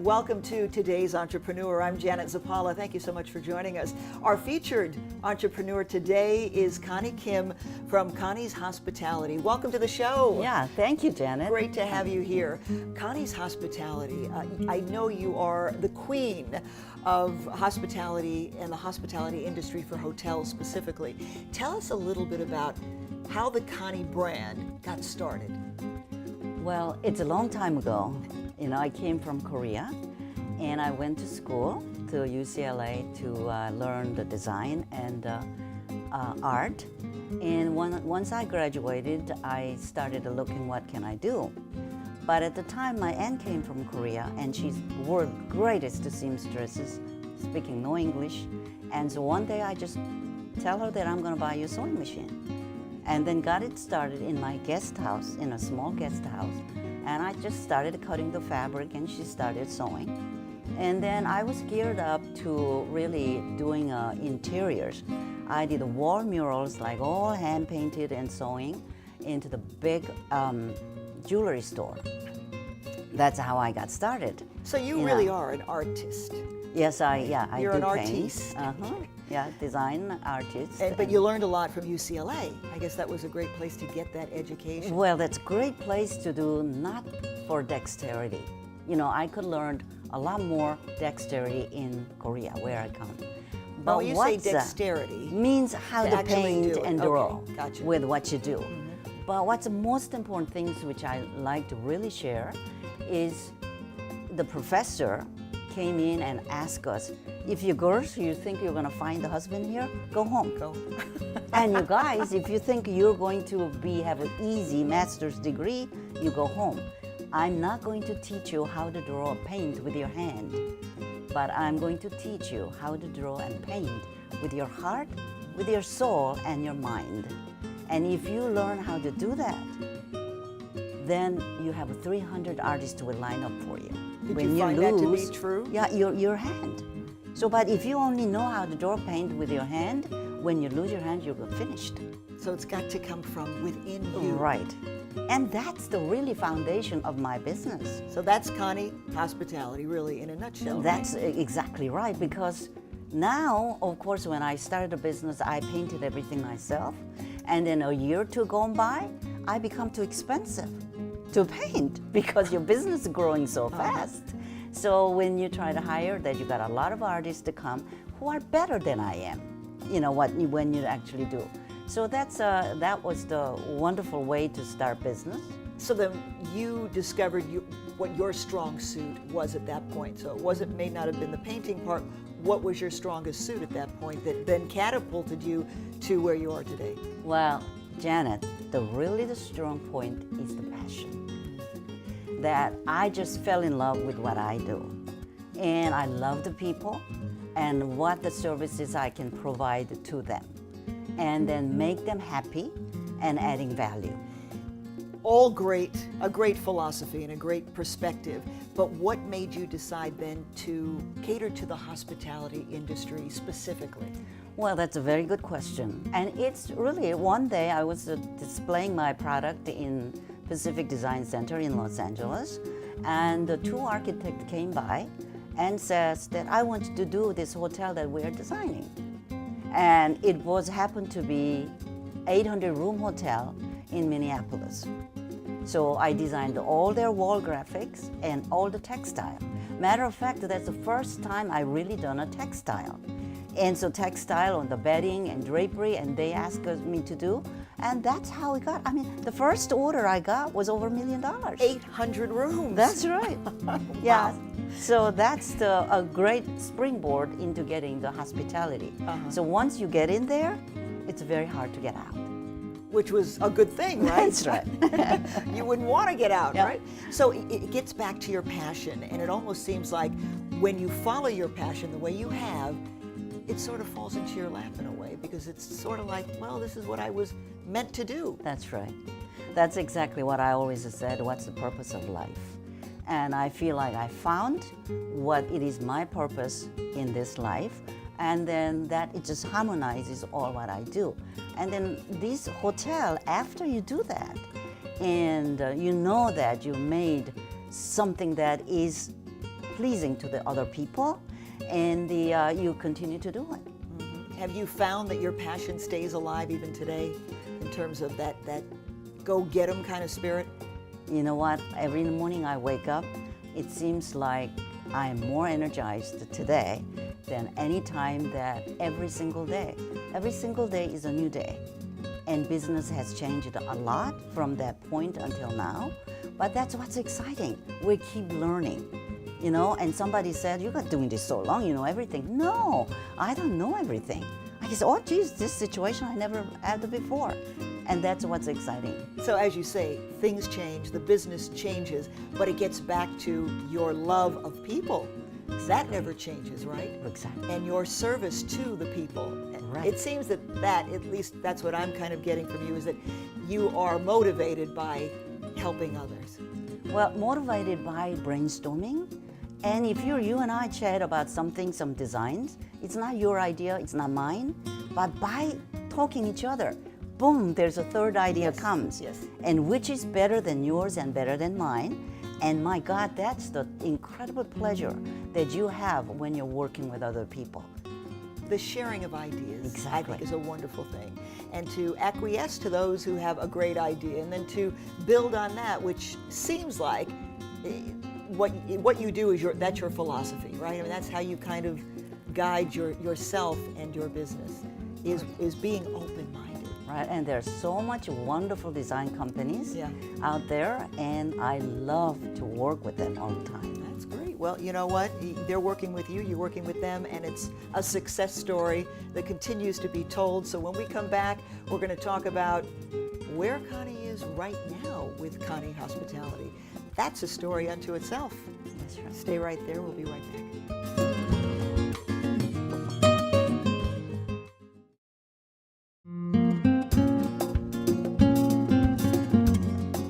Welcome to Today's Entrepreneur. I'm Janet Zapala. Thank you so much for joining us. Our featured entrepreneur today is Koni Kim from Koni's Hospitality. Welcome to the show. Yeah, thank you, Janet. Great to have you here. Koni's Hospitality, I know you are the queen of hospitality and the hospitality industry for hotels specifically. Tell us a little bit about how the Koni brand got started. Well, it's a long time ago. You know, I came from Korea and I went to school to UCLA to learn the design and art. And once I graduated, I started looking what can I do. But at the time, my aunt came from Korea and she's the world's greatest seamstresses, speaking no English. And so one day I just tell her that I'm going to buy you a sewing machine. And then got it started in my guest house, in a small guest house. And I just started cutting the fabric and she started sewing. And then I was geared up to really doing interiors. I did wall murals, like all hand painted and sewing into the big jewelry store. That's how I got started. So you really are an artist. Yes, I You're do an paint. artiste. Yeah, design artist. But you learned a lot from UCLA. I guess that was a great place to get that education. Well, that's a great place to do, not for dexterity. You know, I could learn a lot more dexterity in Korea, where I come. But when you say dexterity, means how to paint and draw gotcha. with what you do. But what's the most important things which I like to really share is the professor came in and asked us, if you girls, you think you're going to find the husband here, go home. Go. And you guys, if you think you're going to have an easy master's degree, you go home. I'm not going to teach you how to draw and paint with your hand, but I'm going to teach you how to draw and paint with your heart, with your soul, and your mind. And if you learn how to do that, then you have 300 artists will line up for you. Did you find that to be true? Yeah, your hand. So, but if you only know how to draw paint with your hand, when you lose your hand, you're finished. So it's got to come from within you. Right. And that's the really foundation of my business. So that's Koni Hospitality, really, in a nutshell. That's exactly right, because now, of course, when I started a business, I painted everything myself. And then a year or two gone by, I become too expensive to paint because your business is growing so fast. So when you try to hire that, you got a lot of artists to come who are better than I am, you know, when you actually do. So that was the wonderful way to start business. So then you discovered what your strong suit was at that point. So it may not have been the painting part. What was your strongest suit at that point that then catapulted you to where you are today? Well, Janet, the strong point is the passion. That I just fell in love with what I do. And I love the people and what the services I can provide to them. And then make them happy and adding value. All great, a great philosophy and a great perspective. But what made you decide then to cater to the hospitality industry specifically? Well, that's a very good question. And it's really, one day I was displaying my product in Pacific Design Center in Los Angeles, and the two architects came by and says that I want to do this hotel that we're designing. And it happened to be 800-room hotel in Minneapolis. So I designed all their wall graphics and all the textile. Matter of fact, that's the first time I really done a textile. And so textile on the bedding and drapery, and they asked me to do, and that's how we got. I mean, the first order I got was over $1 million. 800 rooms. That's right. Yeah. So that's a great springboard into getting the hospitality. So once you get in there, it's very hard to get out. Which was a good thing, right? That's right. You wouldn't want to get out, Yeah. right? So it gets back to your passion, and it almost seems like when you follow your passion the way you have, it sort of falls into your lap in a way, because it's sort of like, well, this is what I was meant to do. That's right. That's exactly what I always said, what's the purpose of life? And I feel like I found what it is my purpose in this life, and then that it just harmonizes all what I do. And then this hotel, after you do that, and you know that you made something that is pleasing to the other people, and you continue to do it. Have you found that your passion stays alive even today in terms of that go get 'em kind of spirit? You know what? Every morning I wake up, it seems like I'm more energized today than any time that every single day. Every single day is a new day. And business has changed a lot from that point until now. But that's what's exciting. We keep learning. You know, and somebody said, "You're not doing this so long, you know everything." No, I don't know everything. I just, oh geez, this situation I never had before. And that's what's exciting. So as you say, things change, the business changes, but it gets back to your love of people. That never changes, right? Exactly. And your service to the people. Right. It seems that at least that's what I'm kind of getting from you, is that you are motivated by helping others. Well, motivated by brainstorming. And if you and I chat about something, some designs, it's not your idea, it's not mine, but by talking each other, boom, there's a third idea comes. Yes. And which is better than yours and better than mine. And my God, that's the incredible pleasure that you have when you're working with other people. The sharing of ideas, Exactly. I think, is a wonderful thing. And to acquiesce to those who have a great idea, and then to build on that, which seems like what you do is that's your philosophy, right? I mean, that's how you kind of guide yourself and your business, is being open-minded. Right, and there's so much wonderful design companies out there, and I love to work with them all the time. That's great. Well, you know what? They're working with you, you're working with them, and it's a success story that continues to be told. So when we come back, we're going to talk about where Koni is right now with Koni Hospitality. That's a story unto itself. That's right. Stay right there. We'll be right back.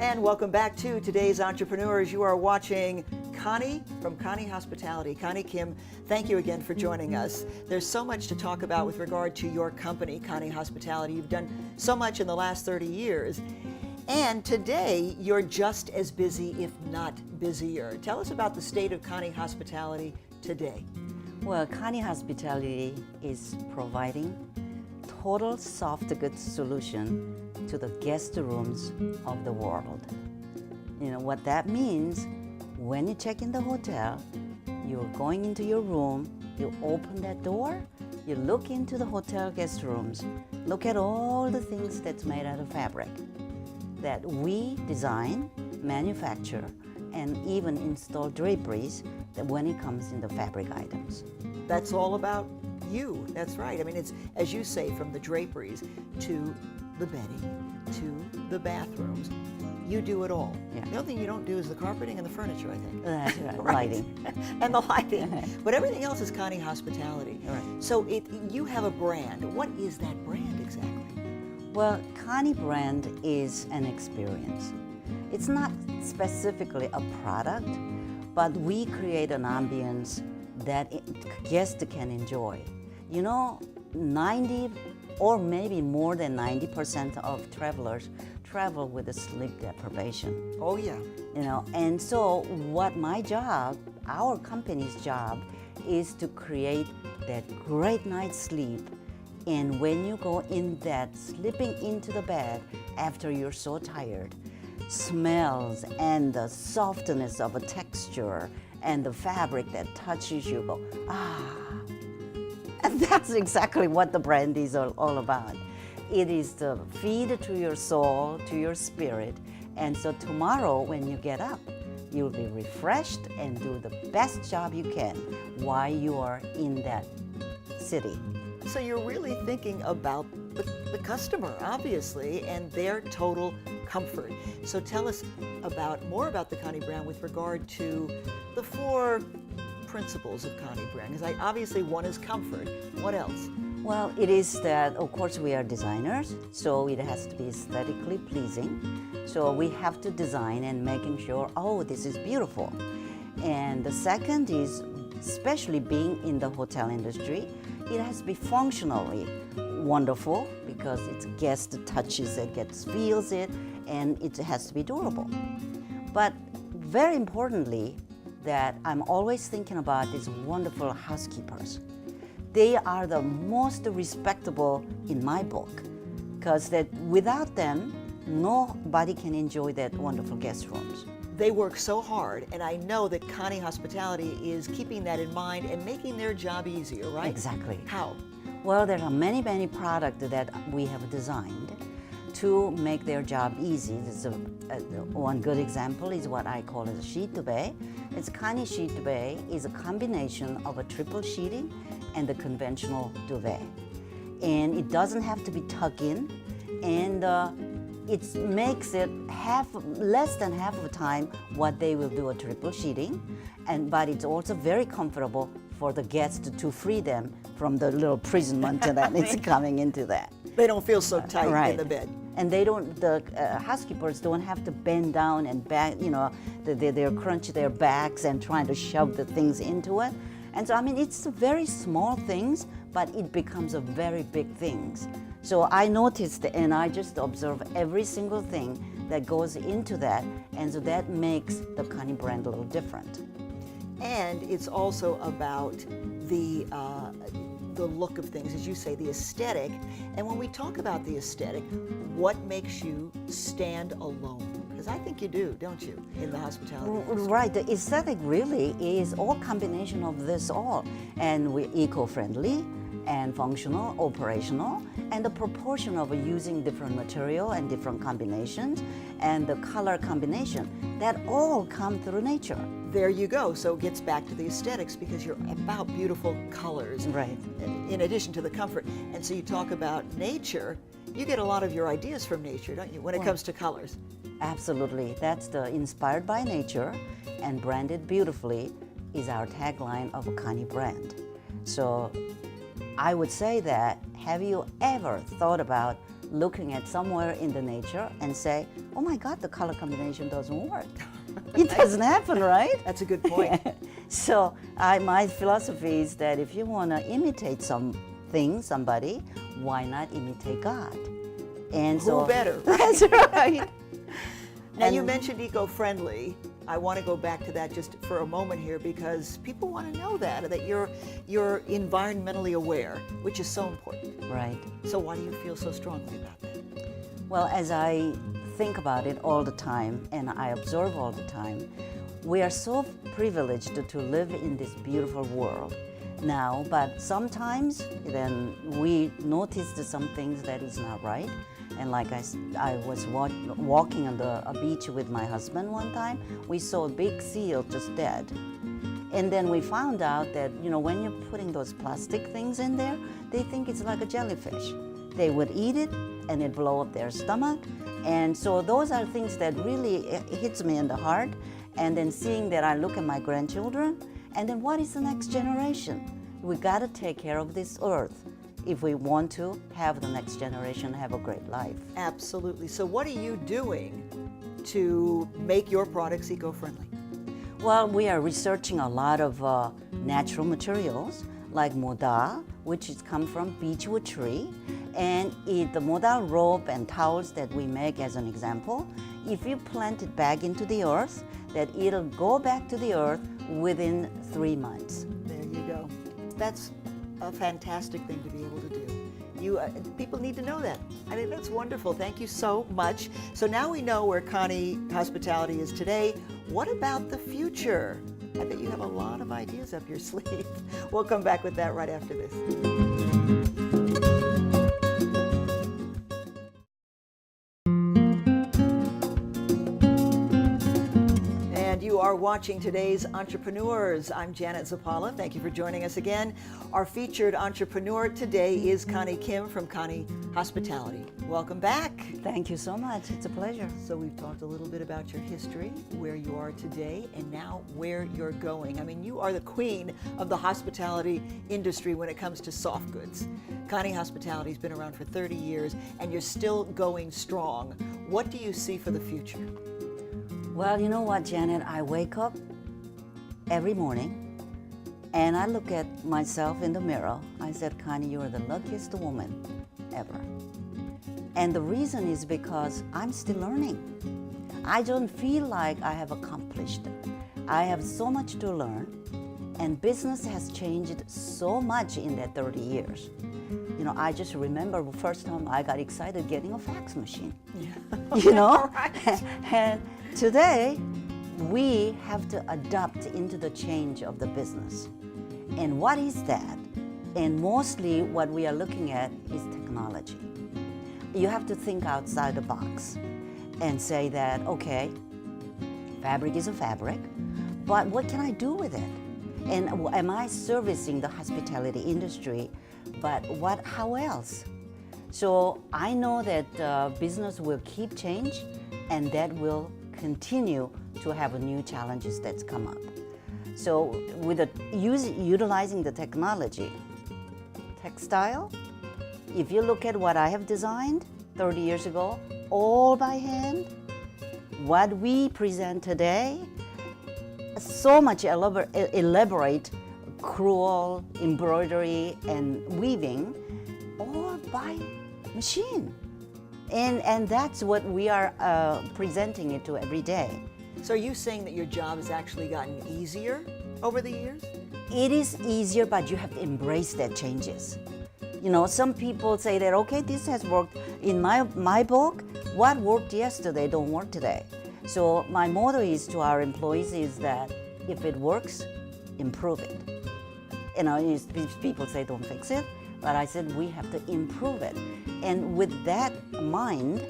And welcome back to Today's Entrepreneurs. You are watching Koni from Koni Hospitality. Koni Kim, thank you again for joining us. There's so much to talk about with regard to your company, Koni Hospitality. You've done so much in the last 30 years. And today, you're just as busy, if not busier. Tell us about the state of Koni Hospitality today. Well, Koni Hospitality is providing total soft goods solution to the guest rooms of the world. You know what that means? When you check in the hotel, you're going into your room, you open that door, you look into the hotel guest rooms, look at all the things that's made out of fabric that we design, manufacture, and even install draperies that when it comes in the fabric items. That's all about you. That's right. I mean, it's, as you say, from the draperies to the bedding to the bathrooms. You do it all. Yeah. The only thing you don't do is the carpeting and the furniture, I think. That's right, Right. lighting. And the lighting. But everything else is Koni Hospitality. Right. So you have a brand. What is that brand exactly? Well, Koni brand is an experience. It's not specifically a product, but we create an ambience that guests can enjoy. You know, 90 or maybe more than 90% of travelers travel with a sleep deprivation. Oh, yeah. You know, and so what my job, our company's job, is to create that great night's sleep. And when you go in that, slipping into the bed after you're so tired, smells and the softness of a texture and the fabric that touches you, go, ah. And that's exactly what the brand is all about. It is the feed to your soul, to your spirit. And so tomorrow when you get up, you'll be refreshed and do the best job you can while you are in that city. So you're really thinking about the customer, obviously, and their total comfort. So tell us more about the Koni brand with regard to the 4 principles of Koni brand. Because obviously one is comfort. What else? Well, it is that, of course, we are designers, so it has to be aesthetically pleasing. So we have to design and making sure, oh, this is beautiful. And the second is, especially being in the hotel industry, it has to be functionally wonderful because it's guest touches it, gets feels it, and it has to be durable. But very importantly, that I'm always thinking about is wonderful housekeepers. They are the most respectable in my book, because that without them, nobody can enjoy that wonderful guest rooms. They work so hard, and I know that Koni Hospitality is keeping that in mind and making their job easier, right? Exactly. How? Well, there are many, many products that we have designed to make their job easy. One good example is what I call a sheet duvet. It's Koni sheet duvet is a combination of a triple sheeting and the conventional duvet. And it doesn't have to be tucked in, and it makes it less than half of the time what they will do a triple sheeting, but it's also very comfortable for the guests to free them from the little imprisonment that is coming into that. They don't feel so tight Right. in the bed. And the housekeepers don't have to bend down and back, they're crunch their backs and trying to shove the things into it. And so, I mean, it's very small things, but it becomes a very big things. So I noticed and I just observe every single thing that goes into that, and so that makes the Koni brand a little different. And it's also about the look of things, as you say, the aesthetic. And when we talk about the aesthetic, what makes you stand alone? Because I think you do, don't you, in the hospitality industry? Right, the aesthetic really is all combination of this all. And we're eco-friendly and functional, operational, and the proportion of using different material and different combinations and the color combination, that all come through nature. There you go. So it gets back to the aesthetics, because you're about beautiful colors. Right. In addition to the comfort. And so you talk about nature. You get a lot of your ideas from nature, don't you, when it comes to colors? Absolutely. That's the inspired by nature and branded beautifully is our tagline of a Koni brand. So I would say that, have you ever thought about looking at somewhere in the nature and say, oh my God, the color combination doesn't work? It doesn't happen, right? That's a good point. So my philosophy is that if you want to imitate somebody, why not imitate God? And Who better? That's right. Now, you mentioned eco-friendly. I want to go back to that just for a moment here, because people want to know that you're environmentally aware, which is so important. Right. So why do you feel so strongly about that? Well, as I think about it all the time and I observe all the time, we are so privileged to live in this beautiful world now, but sometimes then we notice some things that is not right. And like I was walking on a beach with my husband one time, we saw a big seal just dead. And then we found out that, when you're putting those plastic things in there, they think it's like a jellyfish. They would eat it and it blow up their stomach. And so those are things that really hits me in the heart. And then seeing that, I look at my grandchildren, and then what is the next generation? We got to take care of this earth if we want to have the next generation have a great life. Absolutely. So what are you doing to make your products eco-friendly? Well, we are researching a lot of natural materials like modal, which is come from beechwood tree, and the modal rope and towels that we make, as an example, if you plant it back into the earth, that it'll go back to the earth within 3 months. There you go. That's a fantastic thing to be able to do. People need to know that. I think that's wonderful. Thank you so much. So now we know where Koni Hospitality is today. What about the future? I bet you have a lot of ideas up your sleeve. We'll come back with that right after this. You are watching Today's Entrepreneurs. I'm Janet Zapala. Thank you for joining us again. Our featured entrepreneur today is Koni Kim from Koni Hospitality. Welcome back. Thank you so much. It's a pleasure. So we've talked a little bit about your history, where you are today, and now where you're going. I mean, you are the queen of the hospitality industry when it comes to soft goods. Koni Hospitality has been around for 30 years, and you're still going strong. What do you see for the future? Well, you know what, Janet? I wake up every morning and I look at myself in the mirror. I said, Koni, you are the luckiest woman ever. And the reason is because I'm still learning. I don't feel like I have accomplished I have so much to learn, and business has changed so much in that 30 years. You know, I just remember the first time I got excited getting a fax machine. Yeah. You know? Right. And today, we have to adapt into the change of the business. And what is that? And mostly what we are looking at is technology. You have to think outside the box and say that, okay, fabric is a fabric, but what can I do with it? And am I servicing the hospitality industry? But how else? So I know that business will keep change, and that will continue to have new challenges that's come up. So with utilizing the technology, textile, if you look at what I have designed 30 years ago, all by hand, what we present today, so much elaborate crewel, embroidery, and weaving, all by machine. And that's what we are presenting it to every day. So are you saying that your job has actually gotten easier over the years? It is easier, but you have to embrace that changes. You know, some people say that, okay, this has worked in my book. What worked yesterday don't work today. So my motto is to our employees is that if it works, improve it. You know, people say don't fix it, but I said we have to improve it. And with that mind,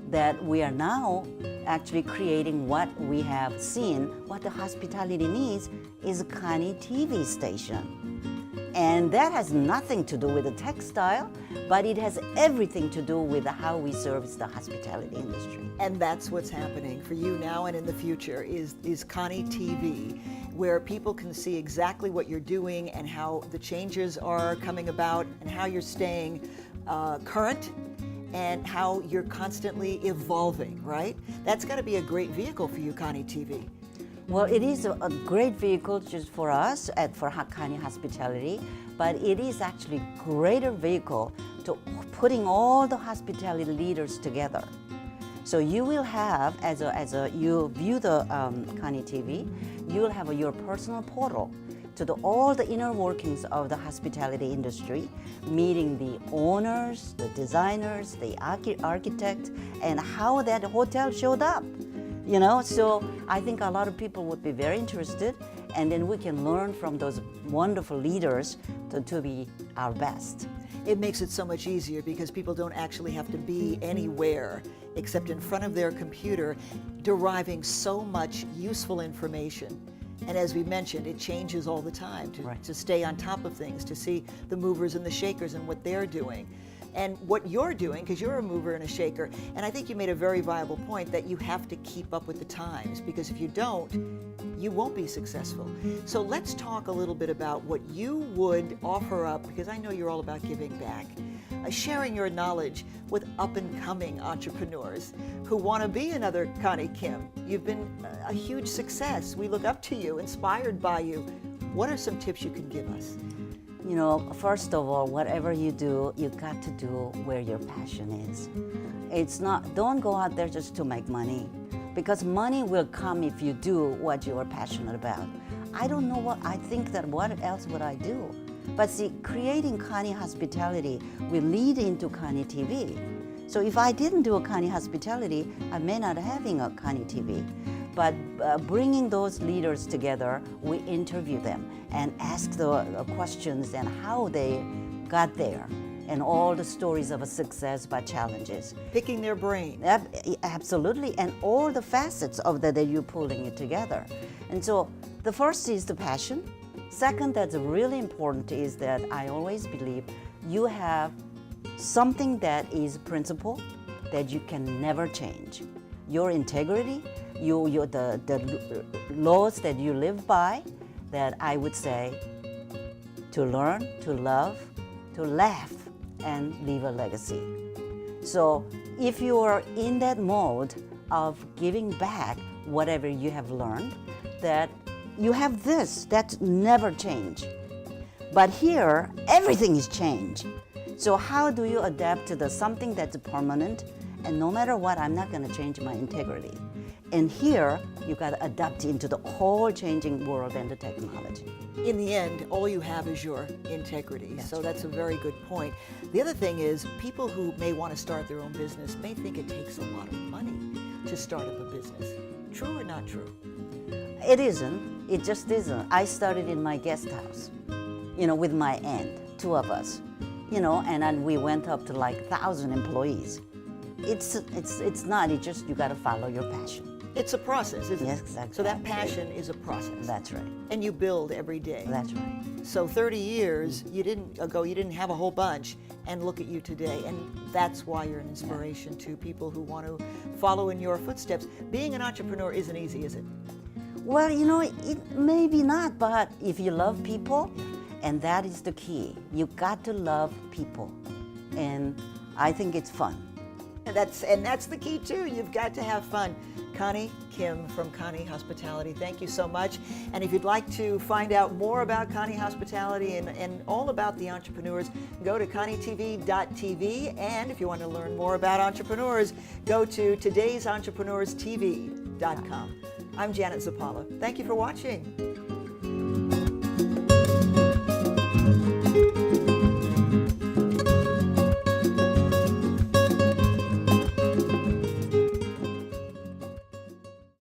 that we are now actually creating what we have seen, what the hospitality needs is a Koni TV station. And that has nothing to do with the textile, but it has everything to do with how we service the hospitality industry. And that's what's happening for you now and in the future is Koni TV, where people can see exactly what you're doing and how the changes are coming about and how you're staying current and how you're constantly evolving, right? That's got to be a great vehicle for you, Koni TV. Well, it is a great vehicle just for us for Koni Hospitality, but it is actually a greater vehicle to putting all the hospitality leaders together. So you will have, you view the Koni TV, you will have your personal portal to all the inner workings of the hospitality industry, meeting the owners, the designers, the architects, and how that hotel showed up. You know, so I think a lot of people would be very interested, and then we can learn from those wonderful leaders to be our best. It makes it so much easier because people don't actually have to be anywhere except in front of their computer, deriving so much useful information. And as we mentioned, it changes all the time to stay on top of things, to see the movers and the shakers and what they're doing. And what you're doing, because you're a mover and a shaker, and I think you made a very viable point that you have to keep up with the times, because if you don't, you won't be successful. So let's talk a little bit about what you would offer up, because I know you're all about giving back, sharing your knowledge with up-and-coming entrepreneurs who want to be another Koni Kim. You've been a huge success. We look up to you, inspired by you. What are some tips you can give us? You know, first of all, whatever you do, you got to do where your passion is. It's not, don't go out there just to make money, because money will come if you do what you are passionate about. I don't know what else would I do? But see, creating Koni Hospitality will lead into Koni TV. So if I didn't do a Koni Hospitality, I may not having a Koni TV. But bringing those leaders together, we interview them and ask the questions and how they got there, and all the stories of a success but challenges. Picking their brain. Absolutely, and all the facets of that you're pulling it together. And so the first is the passion. Second, that's really important is that I always believe you have something that is principle that you can never change. Your integrity, the laws that you live by, that I would say to learn, to love, to laugh, and leave a legacy. So if you are in that mode of giving back whatever you have learned, that you have this, that never change. But here, everything is change. So how do you adapt to something that's permanent And no matter what, I'm not going to change my integrity. And here, you got to adapt into the whole changing world and the technology. In the end, all you have is your integrity. So that's a very good point. The other thing is, people who may want to start their own business may think it takes a lot of money to start up a business. True or not true? It isn't. It just isn't. I started in my guest house, with my aunt, two of us, and then we went up to like 1,000 employees. It's not. It's just you got to follow your passion. It's a process, isn't it? Yes, exactly. So that passion is a process. That's right. And you build every day. That's right. So 30 years you didn't have a whole bunch, and look at you today. And that's why you're an inspiration to people who want to follow in your footsteps. Being an entrepreneur isn't easy, is it? Well, it maybe not, but if you love people, and that is the key. You got to love people. And I think it's fun. And that's the key too. You've got to have fun. Koni Kim from Koni Hospitality, thank you so much. And if you'd like to find out more about Koni Hospitality and all about the entrepreneurs, go to konitv.tv. And if you want to learn more about entrepreneurs, go to TodaysEntrepreneurTV.com. I'm Janet Zapala. Thank you for watching.